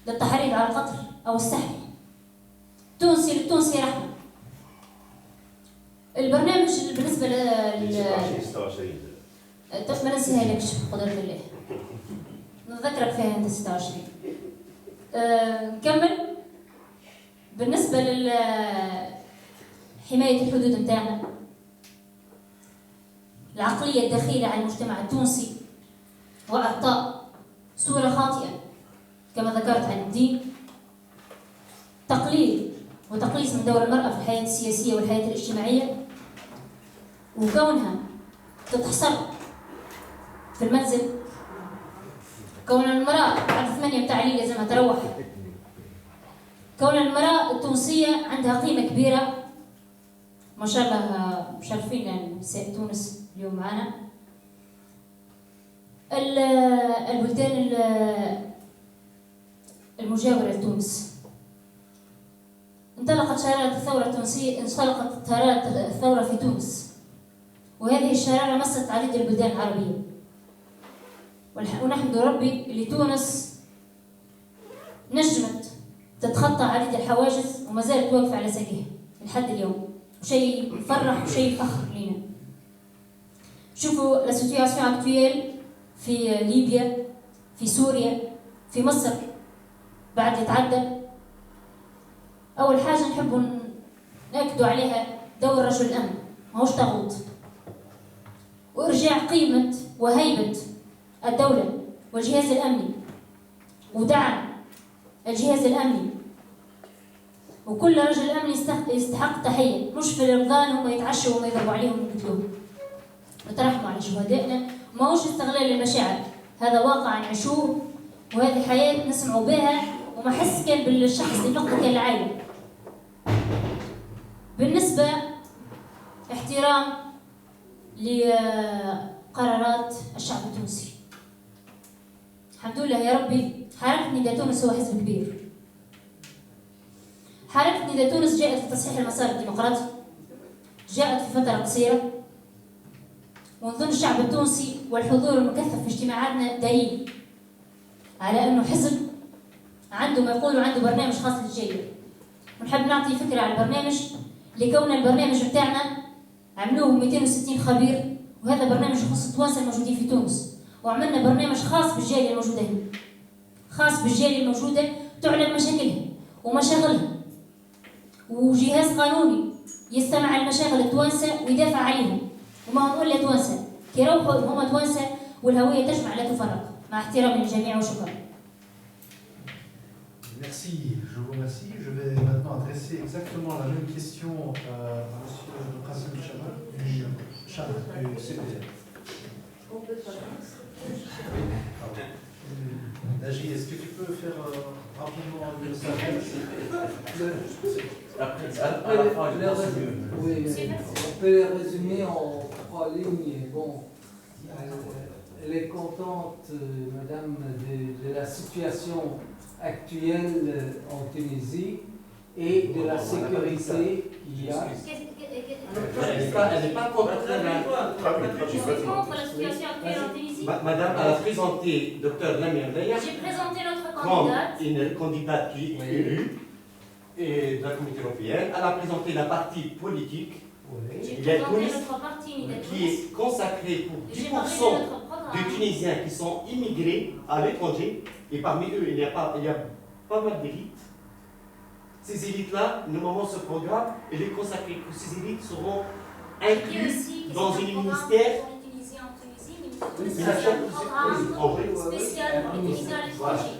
للتحريض على القتل أو السحر. تونسي للتونسي رحمة. البرنامج بالنسبة ما ننساها لكش بقدرة الله. نذكرك فيها انت 26. نكمل. بالنسبة لحماية الحدود نتاعنا العقلية الدخيلة على المجتمع التونسي وإعطاء صورة خاطئة كما ذكرت عن الدين. تقليل وتقليص من دور المرأة في الحياة السياسية والحياة الاجتماعية وكونها تتحصر في المنزل. كون المرأة بعد 8 متاع الليل لازمها تروح. كون المرأة التونسية عندها قيمة كبيرة ما شاء الله. مشرفين يعني نساء تونس اليوم معنا. البلدان المجاورة لتونس انطلقت شرارة الثورة التونسية. انطلقت شرارة الثورة في تونس وهذه الشرارة مست عديد البلدان العربية ونحمد ربي اللي تونس نجمت تتخطى عديد الحواجز وما زالت واقفة على ساقها لحد اليوم. شيء يفرح وشيء فخر لنا. شوفوا لا سيتوياسيون اكتويل في ليبيا في سوريا في مصر بعد يتعدى. أول حاجة نحب نأكدوا عليها دور رجل الأمن ماهوش طاغوت وإرجاع قيمة وهيبة الدولة والجهاز الأمني، ودعم الجهاز الأمني. وكل رجل أمني يستحق تحية، مش في رمضان هم يتعشوا وما يضربوا عليهم ويقتلوهم. نترحموا على شهدائنا، ما هوش استغلال المشاعر، هذا واقع نعيشوه وهذه حياة نسمعوا بها، وما حس كان بالشخص اللي فقد كان العائلة. بالنسبة احترام لقرارات الشعب التونسي، الحمد لله يا ربي حركة نداء تونس هو حزب كبير. حركة نداء تونس جاءت لتصحيح المسار الديمقراطي، جاءت في فترة قصيرة، ونظن الشعب التونسي والحضور المكثف في اجتماعاتنا دليل على أنه حزب عنده ما يقولوا عنده برنامج خاص للجيل. ونحب نعطي فكرة على البرنامج لكون البرنامج بتاعنا عملوه 260 خبير، وهذا برنامج يخص التوانسة الموجودين في تونس، وعملنا برنامج خاص بالجالية الموجودة هنا، خاص بالجالية الموجودة تعلن مشاكلها ومشاغلها، وجهاز قانوني يستمع لمشاغل التوانسة ويدافع عليهم، وما هم إلا توانسة كي يروحوا هم توانسة، والهوية تجمع لا تفرق، مع احترام للجميع وشكرا. Merci, je vous remercie. Je vais maintenant adresser exactement la même question à M. Qasim Chamal du CPR. Naji, est-ce que tu peux faire rapidement le savoir? Oui, on peut les résumer en 3 lignes. Bon, elle est contente, madame, de la situation actuelle en Tunisie et de la sécurité qu'il y a. Elle n'est pas contre la situation actuelle en Tunisie. Madame, elle a présenté Dr Lamir Dayak J'ai présenté notre comme candidate. une candidate qui est élue et de la Communauté européenne. Elle a présenté la partie politique. J'ai Il y a présenté Tunis notre parti qui est consacré pour 10% J'ai parlé de notre programme. de Tunisiens qui sont immigrés à l'étranger. Et parmi eux, il y a pas mal d'élites. Ces élites-là, normalement, ce programme, il est consacré que ces élites seront incluses dans un ministère. Spécial pour les Tunisiens à l'étranger.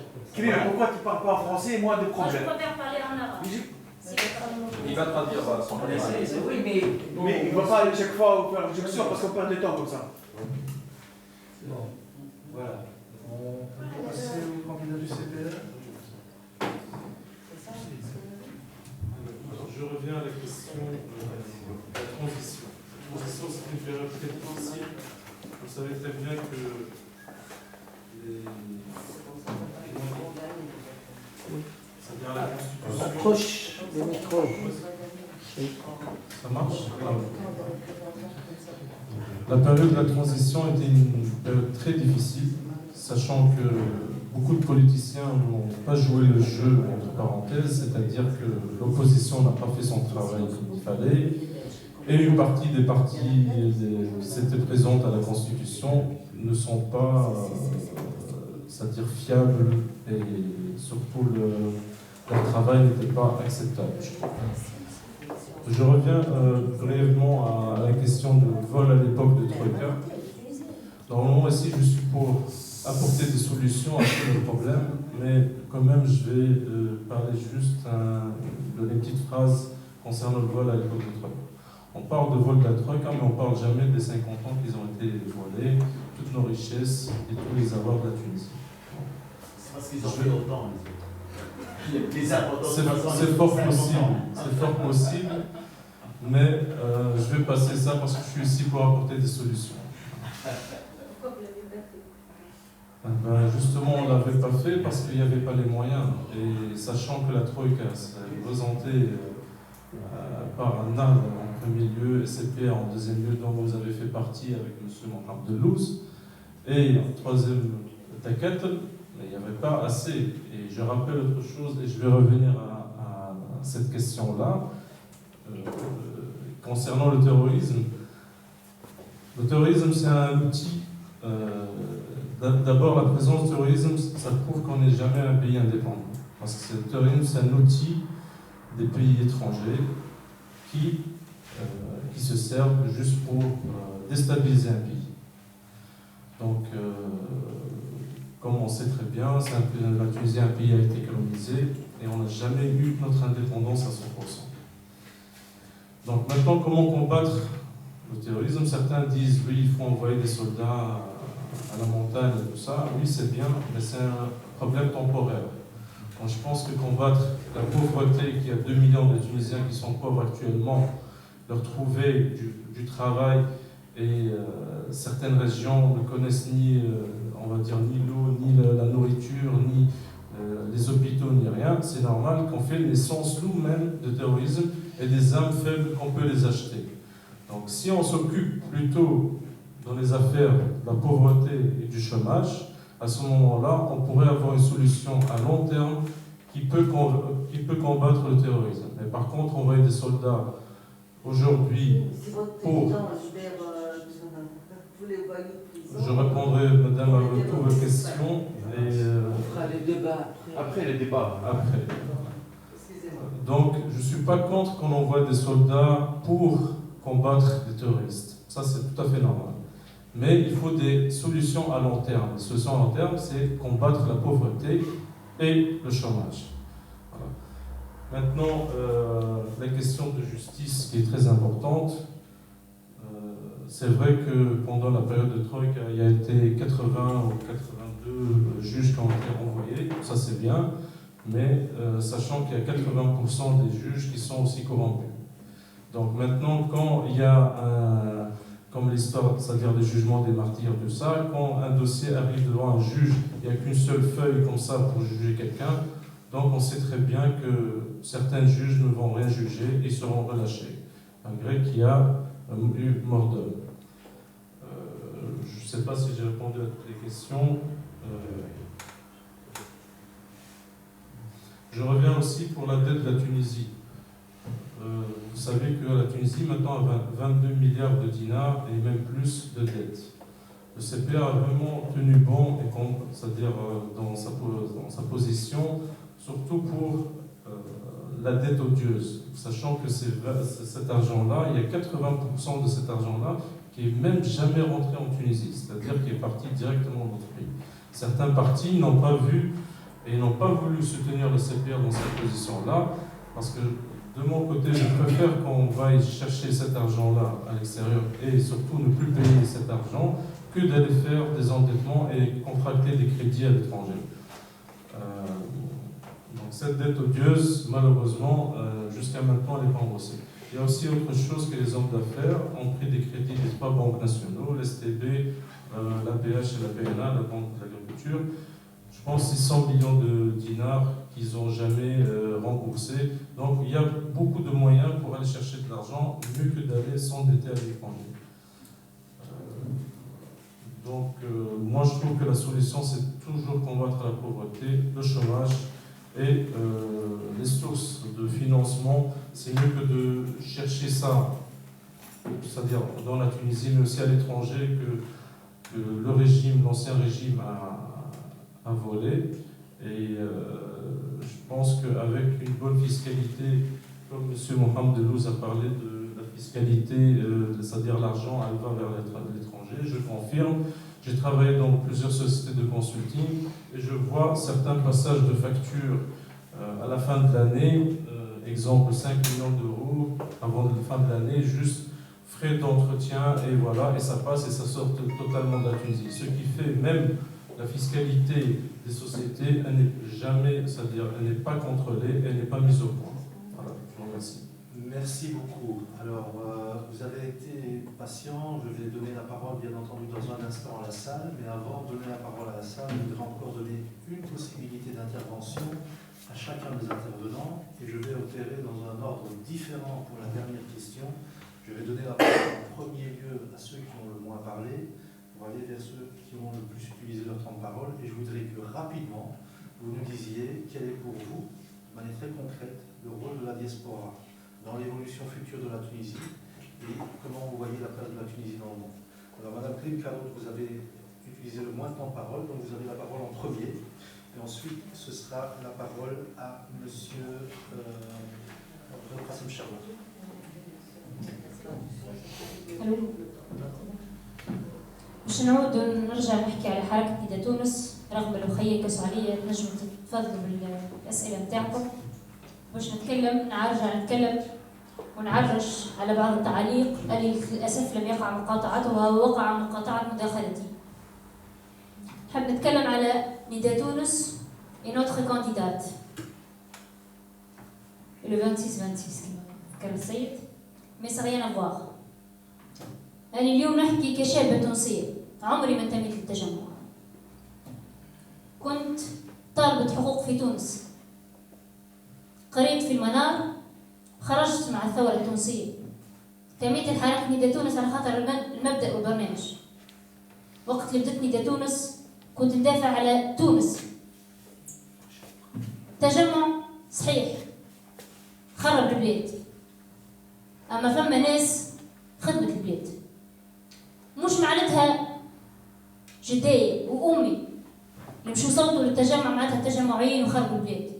Pourquoi tu ne parles pas en français et moi de Moi, je problème? préfère parler en arabe. Il va traduire son Oui, mais Mais il ne va pas chaque fois faire objection parce qu'on perd du temps comme ça. Bon, voilà. On peut passer au candidat du CPR. Alors, je reviens à la question de la transition. La transition, c'est une période très difficile. Vous savez très bien que c'est-à-dire la Constitution. approche le micro. Ça marche? La période de la transition était une période très difficile, sachant que beaucoup de politiciens n'ont pas joué le jeu, entre parenthèses, c'est-à-dire que l'opposition n'a pas fait son travail comme il fallait, et une partie des partis qui s'étaient présentes à la Constitution ne sont pas, c'est-à-dire fiables, et surtout leur travail n'était pas acceptable. Je reviens brièvement à la question de vol à l'époque de Troïka. Normalement, ici, je suis pour apporter des solutions à tous les problèmes, mais quand même, je vais parler juste de les petites phrases concernant le vol à l'époque de Troïka. On parle de vol de la Troïka, mais on ne parle jamais des 50 ans qu'ils ont été volés, toutes nos richesses et tous les avoirs de la Tunisie. C'est parce qu'ils ont fait longtemps, les autres. C'est fort possible, c'est fort possible, mais je vais passer ça parce que je suis ici pour apporter des solutions. Justement, on ne l'avait pas fait parce qu'il n'y avait pas les moyens. Et sachant que la Troïka serait représentée par un AD en premier lieu et CPR en deuxième lieu, dont vous avez fait partie avec M. Mohamed Delouz, et en troisième Taket, mais il n'y avait pas assez. Et je rappelle autre chose, et je vais revenir à cette question-là, concernant le terrorisme. Le terrorisme, c'est un outil. D'abord, la présence du terrorisme, ça prouve qu'on n'est jamais un pays indépendant. Parce que le terrorisme, c'est un outil des pays étrangers qui se servent juste pour déstabiliser un pays. Donc, comme on sait très bien, la Tunisie est un pays qui a été colonisé et on n'a jamais eu notre indépendance à 100%. Donc maintenant, comment combattre le terrorisme? Certains disent, oui, il faut envoyer des soldats à la montagne et tout ça. Oui, c'est bien, mais c'est un problème temporaire. Donc, je pense que combattre la pauvreté, qu'il y a 2 millions de Tunisiens qui sont pauvres actuellement, leur trouver du travail, et certaines régions ne connaissent ni, on va dire, ni l'eau, ni la nourriture, ni les hôpitaux, ni rien. C'est normal qu'on fait l'essence nous-mêmes de terrorisme et des âmes faibles qu'on peut les acheter. Donc si on s'occupe plutôt dans les affaires de la pauvreté et du chômage, à ce moment-là, on pourrait avoir une solution à long terme qui peut combattre le terrorisme. Mais par contre, envoyer des soldats aujourd'hui pour... Je répondrai, madame, à toutes vos questions. Après les débats. Après. Donc, je ne suis pas contre qu'on envoie des soldats pour combattre les terroristes. Ça, c'est tout à fait normal. Mais il faut des solutions à long terme. Les solutions à long terme, c'est combattre la pauvreté et le chômage. Voilà. Maintenant, la question de justice qui est très importante. C'est vrai que pendant la période de Troïka, il y a été 80 ou 82 juges qui ont été renvoyés. Ça, c'est bien. Mais sachant qu'il y a 80% des juges qui sont aussi corrompus. Donc maintenant, quand il y a comme l'histoire, c'est-à-dire les jugements des martyrs, tout ça, quand un dossier arrive devant un juge, il n'y a qu'une seule feuille comme ça pour juger quelqu'un, donc on sait très bien que certains juges ne vont rien juger et seront relâchés, malgré qu'il y a eu mort d'homme. Je ne sais pas si j'ai répondu à toutes les questions. Je reviens aussi pour la dette de la Tunisie. Vous savez que la Tunisie maintenant a 22 milliards de dinars et même plus de dettes. Le CPA a vraiment tenu bon, c'est-à-dire dans sa position, surtout pour la dette odieuse, sachant que cet argent-là, il y a 80% de cet argent-là qui n'est même jamais rentré en Tunisie, c'est-à-dire qui est parti directement dans notre pays. Certains partis n'ont pas vu et n'ont pas voulu soutenir le CPR dans cette position-là, parce que de mon côté, je préfère qu'on vaille chercher cet argent-là à l'extérieur et surtout ne plus payer cet argent que d'aller faire des endettements et contracter des crédits à l'étranger. Donc cette dette odieuse, malheureusement, jusqu'à maintenant, elle n'est pas remboursée. Il y a aussi autre chose que les hommes d'affaires ont pris des crédits des 3 banques nationaux, l'STB, l'APH et la PNA, la Banque de l'Agriculture. Je pense 600 millions de dinars qu'ils n'ont jamais remboursés. Donc il y a beaucoup de moyens pour aller chercher de l'argent, mieux que d'aller s'endetter à l'étranger. Moi je trouve que la solution c'est toujours combattre la pauvreté, le chômage et les sources de financement. C'est mieux que de chercher ça, c'est-à-dire dans la Tunisie, mais aussi à l'étranger, que le régime, l'ancien régime a volé. Et je pense qu'avec une bonne fiscalité, comme M. Mohamed Delouz a parlé de la fiscalité, c'est-à-dire l'argent, elle va vers l'étranger, je confirme. J'ai travaillé dans plusieurs sociétés de consulting et je vois certains passages de factures à la fin de l'année, exemple 5 millions d'euros avant la fin de l'année, juste frais d'entretien et voilà, et ça passe et ça sort totalement de la Tunisie. Ce qui fait même la fiscalité des sociétés, elle n'est jamais, c'est-à-dire elle n'est pas contrôlée, elle n'est pas mise au point. Voilà, je vous remercie. Merci beaucoup. Alors, vous avez été patient. Je vais donner la parole, bien entendu, dans un instant à la salle. Mais avant de donner la parole à la salle, je voudrais encore donner une possibilité d'intervention à chacun des intervenants. Et je vais opérer dans un ordre différent pour la dernière question. Je vais donner la parole en premier lieu à ceux qui ont le moins parlé, pour aller vers ceux qui ont le plus utilisé leur temps de parole. Et je voudrais que rapidement, vous nous disiez quel est pour vous, de manière très concrète, le rôle de la diaspora dans l'évolution future de la Tunisie et comment vous voyez la place de la Tunisie dans le monde. Alors, Madame Klim-Karot, vous avez utilisé le moins de temps de parole, donc vous avez la parole en premier. Et ensuite, ce sera la parole à Monsieur Qasem Charlotte. Allô. باش نعود ونرجع نحكي على حركة نداء تونس، رغم الأخية كسوا عليا تنجموا تتفضلوا بالأسئلة نتاعكم باش نتكلم ونعرج على بعض التعليق اللي للأسف لم يقع مقاطعتها ووقع مقاطعة مداخلتي. نحب نتكلم على نداء تونس et notre candidate le 26-26 كما ذكر السيد، mais ça rien à voir. أنا اليوم نحكي كشابة تونسية، عمري ما انتميت للتجمع. كنت طالبة حقوق في تونس، قريت في المنار، خرجت مع الثورة التونسية، انتميت لحركة نداء تونس على خاطر المبدأ والبرنامج. وقت اللي بدت نداء تونس كنت ندافع على تونس. تجمع صحيح خرب البلاد، أما فما ناس خدمت البلاد. مش معناتها جدي وأمي اللي مشوا صوتوا للتجمع معناتها التجمعيين وخربوا البلاد.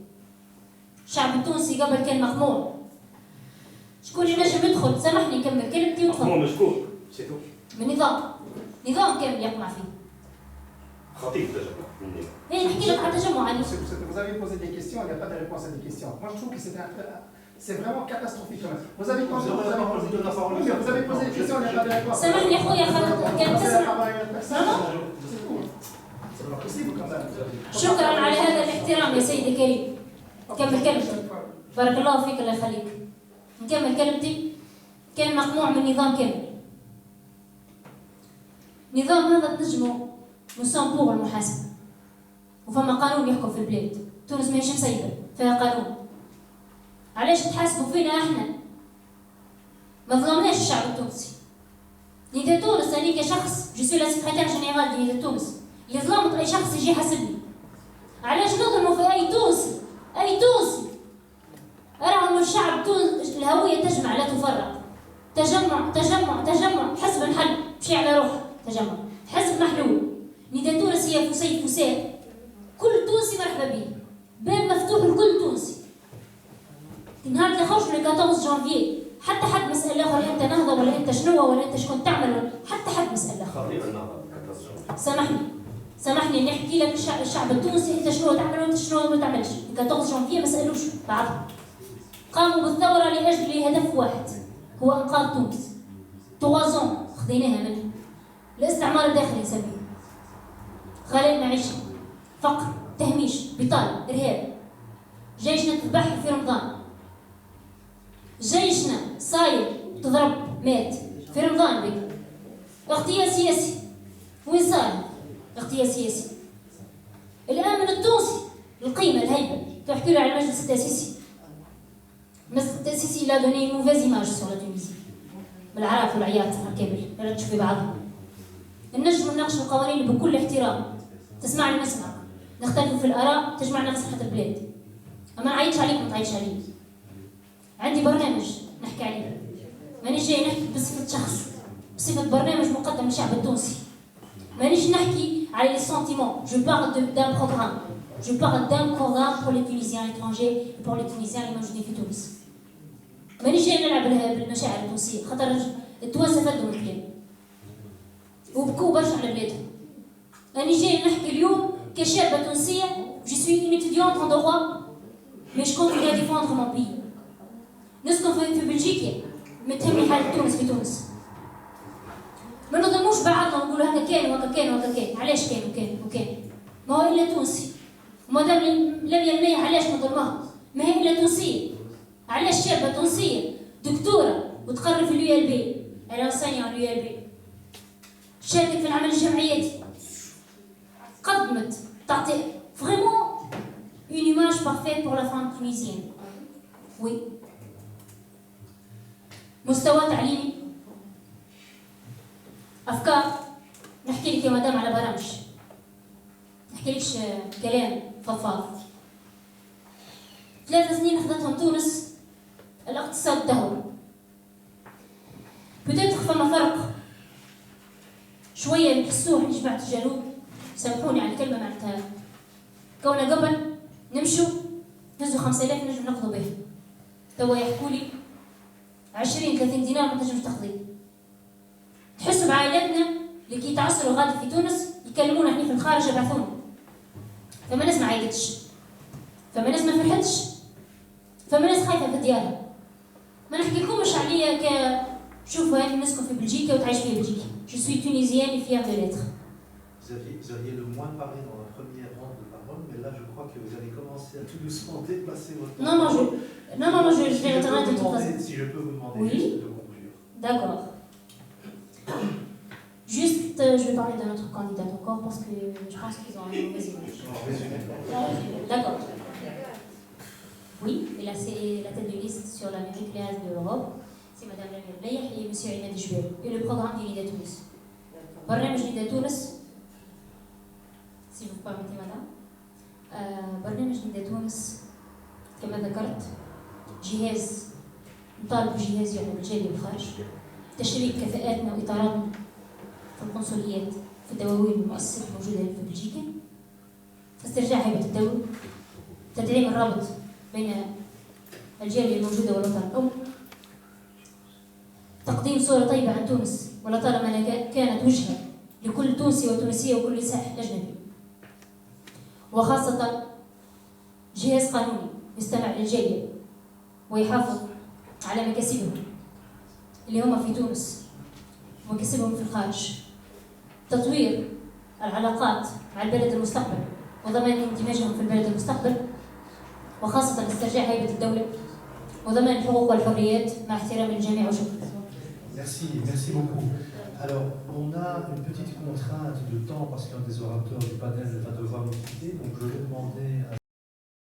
الشعب التونسي قبل كان مخموع. شكون اللي نجم يدخل؟ سامحني نكمل كلمتي وتفضل. مخموع مشكور سيتو. من نظام كامل يقمع فيه. خطير التجمع. هي نحكي لك على التجمع عليه. Vous avez posé des questions, il n'y a pas de réponse à des questions. Moi je trouve que c'est vraiment catastrophique. Vous avez posé des questions, il n'y a pas de réponse. سامحني يا خويا كانت تسمع. شكرا على هذا الاحترام يا سيدي الكريم. كمل كلمتي. بارك الله فيك الله يخليك. نكمل كلمتي. كان مقموع من نظام كامل. نظام هذا تنجموا نسون بوغ المحاسبة. وفما قانون يحكم في البلاد. تونس ماهيش مسيبة، فيها قانون. علاش تحاسبوا فينا احنا؟ ما ظلمناش الشعب التونسي. نداء تونس أنا كشخص جو سوي لا سكرتير جينيرال دي نداء تونس. اللي ظلمت أي شخص يجي يحاسبني. علاش نظلموا في أي تونسي؟ أي تونسي. راهم الشعب التونسي الهوية تجمع لا تفرق. تجمع حزب نحل مشي على روحه تجمع. حزب محلول. نداء تونس هي فساد. كل تونسي مرحبا به. باب مفتوح لكل تونسي. نهار اللي خرج من 14 جانفي حتى حد مسألة آخر أنت نهضة ولا أنت شنو ولا أنت شكون تعمل حتى حد مسألة آخر. سامحني نحكي لك الشعب التونسي أنت شنو تعمل وأنت شنو ما تعملش. 14 جانفي ما سألوش بعضهم. قاموا بالثورة لأجل هدف واحد هو إنقاذ تونس. 3 ans خذيناها منه. الاستعمار الداخلي نسميه. غلاء معيشي، فقر، تهميش، بطالة، إرهاب. جيشنا تذبح في رمضان. جيشنا صاير تضرب مات في رمضان بك. اغتيال سياسي. وين صار؟ اغتيال سياسي. الأمن التونسي القيمة الهيبة تحكي له على المجلس التأسيسي. المجلس التأسيسي لا دوني موفيز ايماج سور لا تونيزي. بالعراف والعياط كامل ردش في بعضهم. نجم نناقشوا القوانين بكل احترام. تسمعني نسمعك. نختلف في الآراء تجمعنا مصلحة البلاد. أما نعيطش عليك ما تعيطش علي. عندي برنامج نحكي عليه. مانيش جاي نحكي بصفة شخص، بصفة برنامج مقدم للشعب التونسي. مانيش نحكي على لي سونتيمون. Je parle d'un programme. Je parle d'un programme pour les Tunisiens étrangers et pour les Tunisiens اللي موجودين في تونس. مانيش جاي نلعب بالمشاعر التونسية، خاطر التوانسة فدوا الكلام. وبكوا برشا على بلادهم. أنا جاي نحكي اليوم كشابة تونسية. Je suis une étudiante en droit, mais je continue à défendre mon pays. نسكن في بلجيكا، متهمني حالة تونس في تونس. ما نظلموش بعضنا ونقولوا هكا كان وهكا كان وهكا كان. علاش كان وكان؟ ما هو إلا تونسي. وما دام لم يلميها علاش نظلمها؟ ما هي إلا تونسية. علاش شابة تونسية دكتورة وتقرر في اليو ال بي، أنا enseigne اليو ال بي. شاركت في العمل الجمعياتي. قدمت تعطي vraiment une image parfaite pour la femme tunisienne. Oui. مستوى تعليمي. أفكار. نحكي لك يا مدام على برامج. نحكي لكش كلام فضفاض. 3 سنين خدتهم تونس الاقتصاد الدهوري. بدأت فما فرق شوية نحسوه من جماعة الجنوب. سامحوني على الكلمة معناتها. كونا قبل نمشوا نهزوا 5000 نجم نقضوا به. توا يحكوا لي 20-30 دينار ما تنجمش تقضي. تحسوا بعائلاتنا اللي كي يتعصروا غادي في تونس يكلمونا احنا في الخارج يبعثونا. فما ناس ما عيطتش، فما ناس ما فرحتش، فما ناس خايفه في ديارها. ما نحكيلكمش عليا ك شوفوا هاني نسكن في بلجيكا وتعيش في بلجيكا. جو سوي تونيزيان et fière de l'être. Vous aviez le moins parlé dans la première ronde de parole, mais là je crois que vous allez commencer à tout doucement déplacer votre temps. Non, je vais retourner de toute façon. Si je peux vous demander juste de conclure. D'accord. Juste, je vais parler de notre candidat encore parce que je pense qu'ils ont un mauvais image. D'accord. Oui, et là c'est la tête de liste sur la mairie classe de l'Europe. C'est Madame Lamir Blayah et M. Imad Jbel. Et le programme d'Unida Tunis. برنامج نداء تونس si vous permettez madame. برنامج نداء تونس كما ذكرت جهاز نطالب بجهاز يعمل بالجالية بالخارج، تشريك كفاءاتنا وإطاراتنا في القنصليات في الدواوين والمؤسسات الموجودة في بلجيكا، استرجاع هيبة الدولة، تدعيم الرابط بين الجالية الموجودة والوطن الأم، تقديم صورة طيبة عن تونس ولطالما كانت وجهة لكل تونسي وتونسية وكل سائح أجنبي، وخاصة جهاز قانوني يستمع للجالية ويحافظ على مكاسبهم اللي هم في تونس ومكاسبهم في الخارج، تطوير العلاقات مع البلد المستقبل وضمان اندماجهم في البلد المستقبل، وخاصة استرجاع هيبة الدولة وضمان الحقوق والحريات مع احترام الجميع وشكرا. Merci beaucoup. Alors, on a une petite contrainte de temps parce qu'un des orateurs du panel va devoir nous quitter, donc je vais demander à